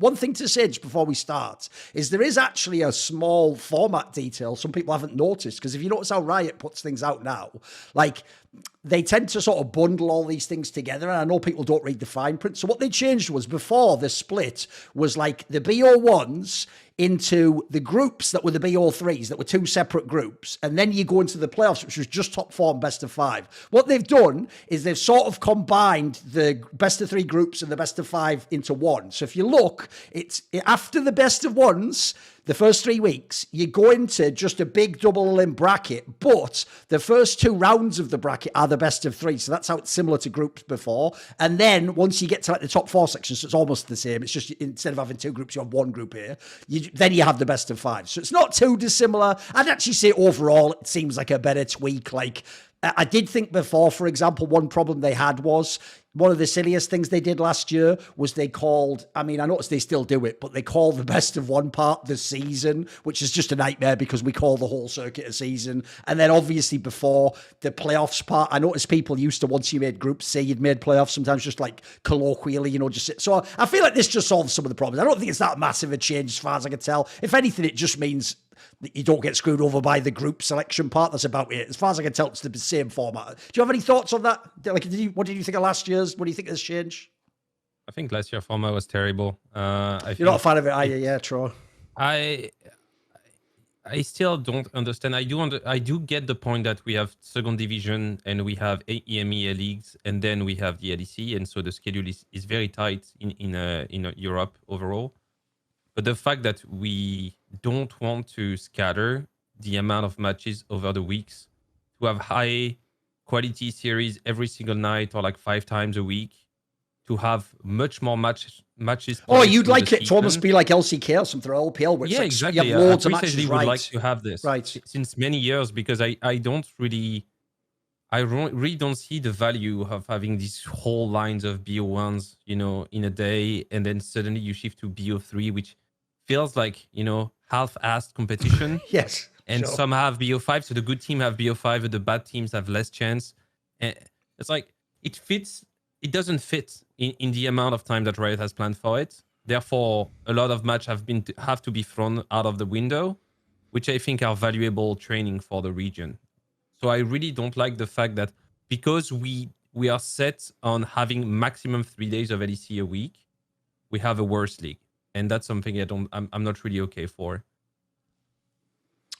one thing to say just before we start is there is actually a small format detail some people haven't noticed, because if you notice how Riot puts things out now, like they tend to sort of bundle all these things together, and I know people don't read the fine print. So what they changed was, before, the split was like the BO1s into the groups that were the BO3s, that were two separate groups, and then you go into the playoffs, which was just top four and best of five. What they've done is they've sort of combined the best of three groups and the best of five into one. So if you look, it's after the best of ones, the first 3 weeks, you go into just a big double in bracket, but the first two rounds of the bracket are the best of three. So that's how it's similar to groups before. And then once you get to like the top four sections, so it's almost the same. It's just, instead of having two groups, you have one group here. Then you have the best of five. So it's not too dissimilar. I'd actually say overall, it seems like a better tweak. Like, I did think before, for example, one problem they had was, one of the silliest things they did last year was they called, I mean, I noticed they still do it, but they call the best of one part the season, which is just a nightmare because we call the whole circuit a season. And then obviously before the playoffs part, I noticed people used to, once you made groups, say you'd made playoffs, sometimes just like colloquially, you know, just so I feel like this just solves some of the problems. I don't think it's that massive a change as far as I can tell. If anything, it just means that you don't get screwed over by the group selection part. That's about it. As far as I can tell, it's the same format. Do you have any thoughts on that? Like, what did you think of last year's? What do you think of this change? I think last year's format was terrible. You're not a fan of it, are you? Yeah, true. I still don't understand. I do get the point that we have second division and we have EMEA leagues, and then we have the LEC, and so the schedule is very tight in Europe overall. But the fact that we don't want to scatter the amount of matches over the weeks, to have high quality series every single night or like 5 times a week, to have much more matches. Oh, you'd like it to almost be like LCK or something, or LPL, which yeah, exactly. You have loads of matches. I would like to have this since many years, because I really don't see the value of having these whole lines of BO1s, you know, in a day, and then suddenly you shift to BO3, which feels like, you know, half-assed competition. Yes. And some have BO5, so the good team have BO5, and the bad teams have less chance. And it's like, it doesn't fit in the amount of time that Riot has planned for it. Therefore, a lot of matches have to be thrown out of the window, which I think are valuable training for the region. So I really don't like the fact that because we are set on having maximum 3 days of LEC a week, we have a worse league. And that's something I'm not really okay for.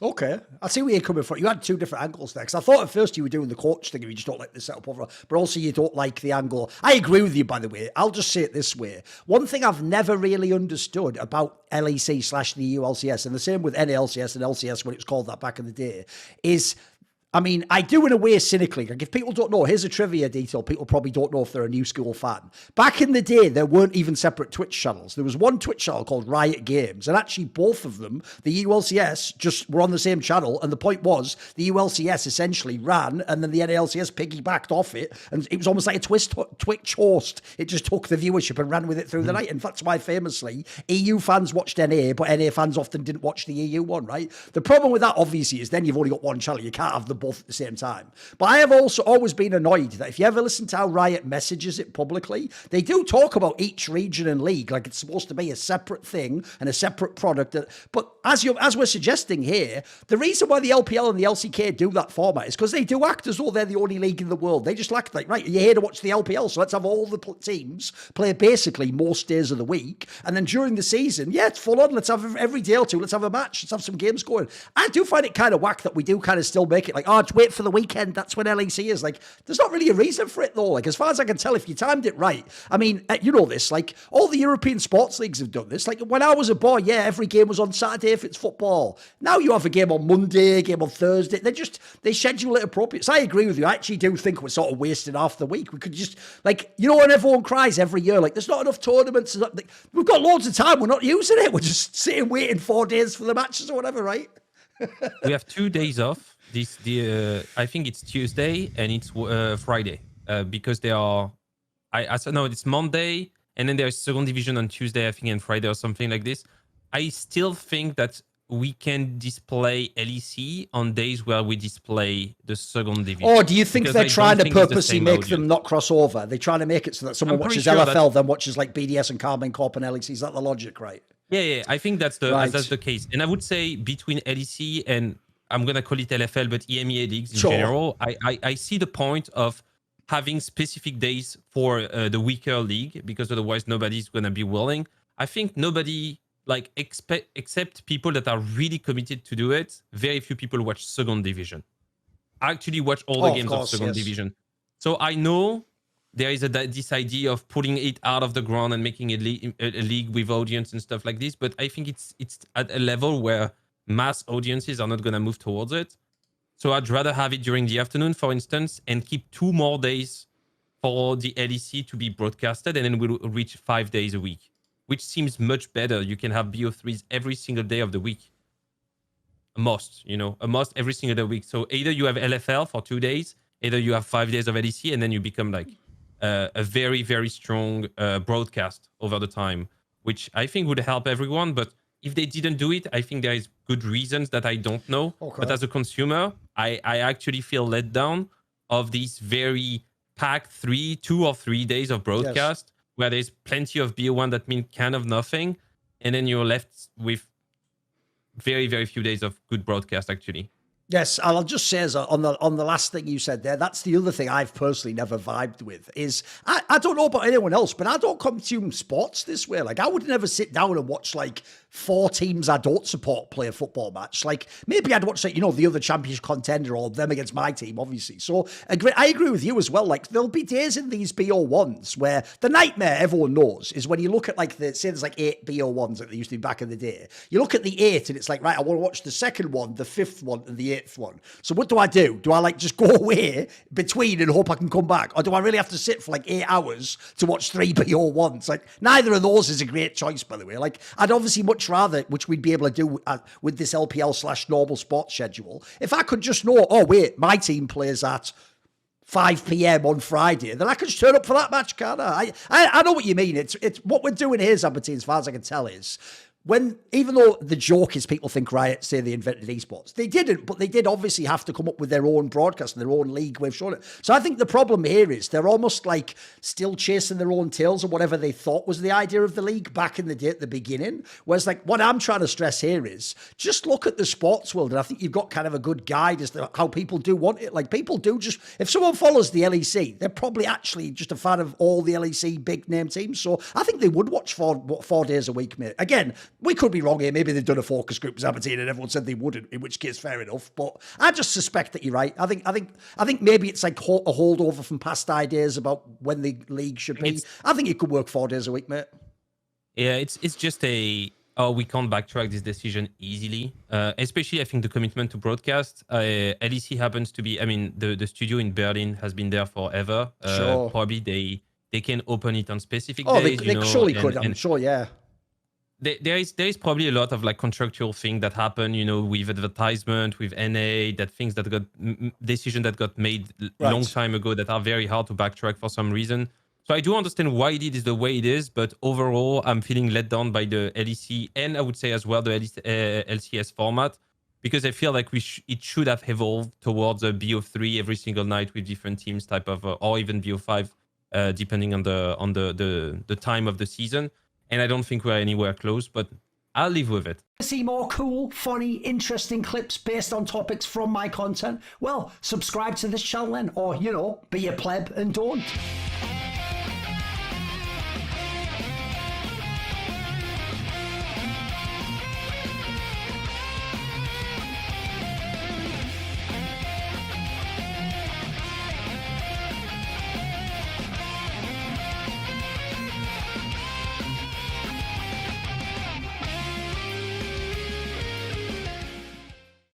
Okay, I see where you're coming from. You had two different angles there, because I thought at first you were doing the coach thing and you just don't like the setup overall, but also you don't like the angle. I agree with you, by the way. I'll just say it this way. One thing I've never really understood about LEC / the ULCS, and the same with NALCS and LCS when it was called that back in the day, is, I mean, I do in a way cynically. Like, if people don't know, here's a trivia detail. People probably don't know if they're a new school fan. Back in the day, there weren't even separate Twitch channels. There was one Twitch channel called Riot Games, and actually both of them, the ULCS, just were on the same channel. And the point was, the ULCS essentially ran, and then the NALCS piggybacked off it, and it was almost like a Twitch host. It just took the viewership and ran with it through the night. And that's why, famously, EU fans watched NA, but NA fans often didn't watch the EU one, right? The problem with that, obviously, is then you've only got one channel. You can't have them both at the same time. But I have also always been annoyed that if you ever listen to how Riot messages it publicly, they do talk about each region and league like it's supposed to be a separate thing and a separate product. But as we're suggesting here, the reason why the LPL and the LCK do that format is because they do act as though they're the only league in the world. They just act like, right, you're here to watch the LPL, so let's have all the teams play basically most days of the week. And then during the season, yeah, it's full on. Let's have every day or two, let's have a match, let's have some games going. I do find it kind of whack that we do kind of still make it like, oh, just wait for the weekend, that's when LEC is. Like, there's not really a reason for it though. Like, as far as I can tell, if you timed it right, I mean, you know this, like, all the European sports leagues have done this. Like, when I was a boy, yeah, every game was on Saturday if it's football. Now you have a game on Monday, a game on Thursday. They schedule it appropriate. So I agree with you. I actually do think we're sort of wasting half the week. We could just, like, you know, when everyone cries every year, like, there's not enough tournaments. Like, we've got loads of time. We're not using it. We're just sitting waiting 4 days for the matches or whatever, right? We have 2 days off. I think it's Tuesday and it's Friday because they are. No, it's Monday and then there's second division on Tuesday, I think, and Friday or something like this. I still think that we can display LEC on days where we display the second division. Or do you think Because they're I don't trying to think it's the purposely same make audience. them not cross over? They're trying to make it so that someone I'm pretty watches sure LFL, then watches like BDS and Carmine Corp and LEC. Is that the logic, right? Yeah, I think that's Right. that's the case. And I would say between LEC and I'm gonna call it LFL, but EMEA leagues in Sure. general, I see the point of having specific days for the weaker league, because otherwise nobody's gonna be willing. I think nobody except people that are really committed to do it. Very few people watch second division. I actually watch all the games of second division. So I know there is this idea of pulling it out of the ground and making a league with audience and stuff like this. But I think it's at a level where mass audiences are not going to move towards it. So I'd rather have it during the afternoon, for instance, and keep 2 more days for the LEC to be broadcasted, and then we'll reach 5 days a week, which seems much better. You can have BO3s every single day of the week. A must every single day of the week. So either you have LFL for 2 days, either you have 5 days of LEC, and then you become like a very, very strong broadcast over the time, which I think would help everyone. But if they didn't do it, I think there is good reasons that I don't know. Okay. But as a consumer, I actually feel let down of these very packed 2 or 3 days of broadcast, where there's plenty of BO1 that mean kind of nothing, and then you're left with very, very few days of good broadcast, actually. Yes, I'll just say as on the last thing you said there, that's the other thing I've personally never vibed with is I don't know about anyone else, but I don't consume sports this way. Like I would never sit down and watch like 4 teams I don't support play a football match. Like maybe I'd watch like, the other championship contender or them against my team, obviously. So I agree with you as well. Like there'll be days in these BO1s where the nightmare everyone knows is when you look at like say there's like 8 BO1s that there used to be back in the day. You look at the 8 and it's like, right, I want to watch the second one, the 5th one, and the 8th one. So what do? Do I like just go away between and hope I can come back? Or do I really have to sit for like 8 hours to watch 3 BO1s? Like neither of those is a great choice, by the way. Like I'd obviously much rather, which we'd be able to do with this LPL/normal sports schedule, if I could just know, oh wait, my team plays at 5 p.m. on Friday, then I can just turn up for that match, can't I? I know what you mean. It's what we're doing here, Zaboutine, as far as I can tell, is even though the joke is people think Riot say they invented esports, they didn't, but they did obviously have to come up with their own broadcast and their own league way of showing it. So I think the problem here is they're almost like still chasing their own tails or whatever they thought was the idea of the league back in the day at the beginning. Whereas like what I'm trying to stress here is just look at the sports world, and I think you've got kind of a good guide as to how people do want it. Like people do just, if someone follows the LEC, they're probably actually just a fan of all the LEC big name teams. So I think they would watch 4 days a week, mate. Again, we could be wrong here. Maybe they've done a focus group with Zaboutine and everyone said they wouldn't, in which case fair enough. But I just suspect that you're right. I think maybe it's like a holdover from past ideas about when the league should be. I think it could work 4 days a week, mate. Yeah, it's just we can't backtrack this decision easily. Especially, I think the commitment to broadcast. LEC happens to be, the studio in Berlin has been there forever. Sure. Probably they can open it on specific days. They surely could. I'm sure, yeah. There is probably a lot of like contractual thing that happen, with advertisement, with NA, that things that got decision that got made long time ago that are very hard to backtrack for some reason. So I do understand why it is the way it is, but overall I'm feeling let down by the LEC and I would say as well the LCS format, because I feel like it should have evolved towards a BO3 every single night with different teams type of, or even BO5, depending on the time of the season. And I don't think we're anywhere close, but I'll live with it. See more cool, funny, interesting clips based on topics from my content? Well, subscribe to this channel then, or, be a pleb and don't.